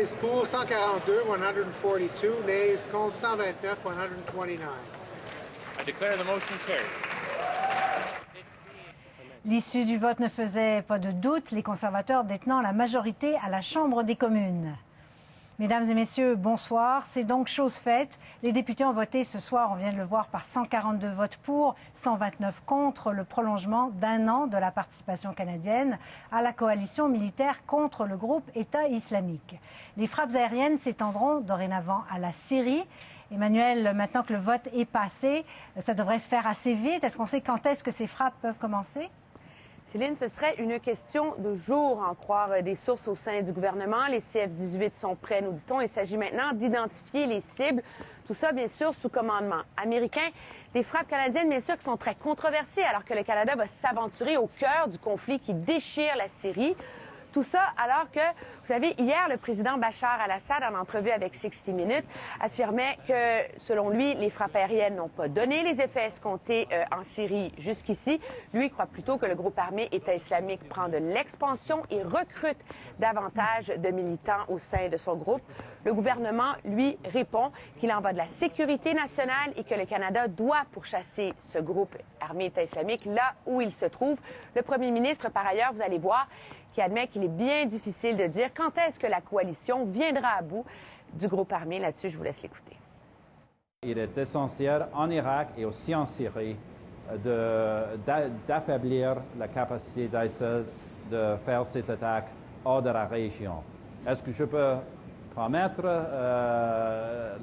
Yeas pour 142, 142. Nays contre 129, 129. I declare the motion carried. L'issue du vote ne faisait pas de doute, les conservateurs détenant la majorité à la Chambre des communes. Mesdames et messieurs, bonsoir. C'est donc chose faite. Les députés ont voté ce soir, on vient de le voir, par 142 votes pour, 129 contre le prolongement d'un an de la participation canadienne à la coalition militaire contre le groupe État islamique. Les frappes aériennes s'étendront dorénavant à la Syrie. Emmanuel, maintenant que le vote est passé, ça devrait se faire assez vite. Est-ce qu'on sait quand est-ce que ces frappes peuvent commencer? Céline, ce serait une question de jours, en croire des sources au sein du gouvernement. Les CF-18 sont prêts, nous dit-on. Il s'agit maintenant d'identifier les cibles. Tout ça, bien sûr, sous commandement américain. Des frappes canadiennes, bien sûr, qui sont très controversées, alors que le Canada va s'aventurer au cœur du conflit qui déchire la Syrie. Tout ça alors que, vous savez, hier, le président Bachar al-Assad, en entrevue avec 60 Minutes, affirmait que, selon lui, les frappes aériennes n'ont pas donné les effets escomptés en Syrie jusqu'ici. Lui croit plutôt que le groupe armé État islamique prend de l'expansion et recrute davantage de militants au sein de son groupe. Le gouvernement, lui, répond qu'il en va de la sécurité nationale et que le Canada doit pourchasser ce groupe armé État islamique là où il se trouve. Le premier ministre, par ailleurs, vous allez voir, qui admet qu'il est bien difficile de dire quand est-ce que la coalition viendra à bout du groupe armé. Là-dessus, je vous laisse l'écouter. Il est essentiel en Irak et aussi en Syrie d'affaiblir la capacité d'ISIL de faire ses attaques hors de la région. Est-ce que je peux promettre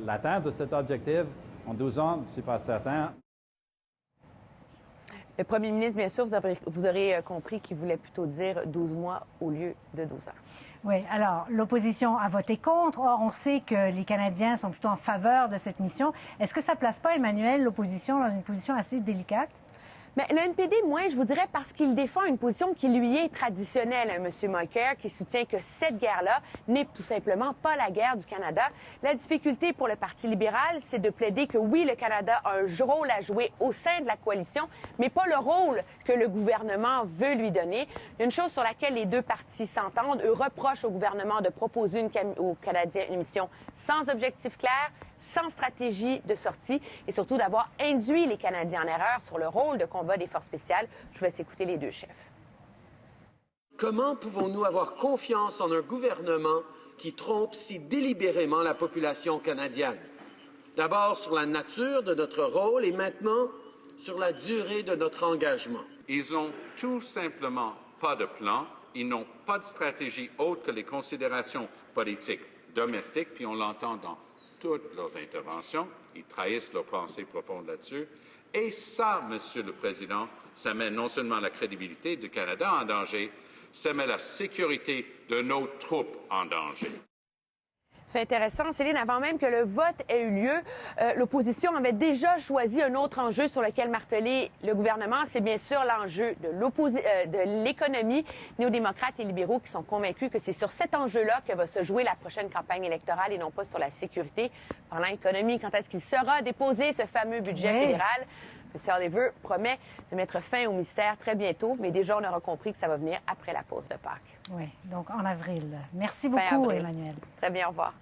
l'atteinte de cet objectif en 12 ans? Je ne suis pas certain. Le premier ministre, bien sûr, vous aurez compris qu'il voulait plutôt dire 12 mois au lieu de 12 ans. Oui, alors l'opposition a voté contre. Or, on sait que les Canadiens sont plutôt en faveur de cette mission. Est-ce que ça ne place pas, Emmanuel, l'opposition dans une position assez délicate? Mais le NPD, moins, je vous dirais, parce qu'il défend une position qui lui est traditionnelle, M. Mulcair, qui soutient que cette guerre-là n'est tout simplement pas la guerre du Canada. La difficulté pour le Parti libéral, c'est de plaider que oui, le Canada a un rôle à jouer au sein de la coalition, mais pas le rôle que le gouvernement veut lui donner. Il y a une chose sur laquelle les deux partis s'entendent. Eux reprochent au gouvernement de proposer aux Canadiens une mission sans objectif clair, sans stratégie de sortie et surtout d'avoir induit les Canadiens en erreur sur le rôle de combat des forces spéciales. Je vous laisse écouter les deux chefs. Comment pouvons-nous avoir confiance en un gouvernement qui trompe si délibérément la population canadienne? D'abord sur la nature de notre rôle et maintenant sur la durée de notre engagement. Ils n'ont tout simplement pas de plan. Ils n'ont pas de stratégie autre que les considérations politiques domestiques, puis on l'entend dans toutes leurs interventions. Ils trahissent leurs pensées profondes là-dessus. Et ça, Monsieur le Président, ça met non seulement la crédibilité du Canada en danger, ça met la sécurité de nos troupes en danger. C'est intéressant, Céline, avant même que le vote ait eu lieu, l'opposition avait déjà choisi un autre enjeu sur lequel marteler le gouvernement. C'est bien sûr l'enjeu de l'économie. Néo-démocrates et libéraux qui sont convaincus que c'est sur cet enjeu-là que va se jouer la prochaine campagne électorale et non pas sur la sécurité. Parlant économie, quand est-ce qu'il sera déposé ce fameux budget fédéral? M. Oliver promet de mettre fin au mystère très bientôt, mais déjà, on aura compris que ça va venir après la pause de Pâques. Oui, donc en avril. Merci beaucoup, Emmanuel. Très bien, au revoir.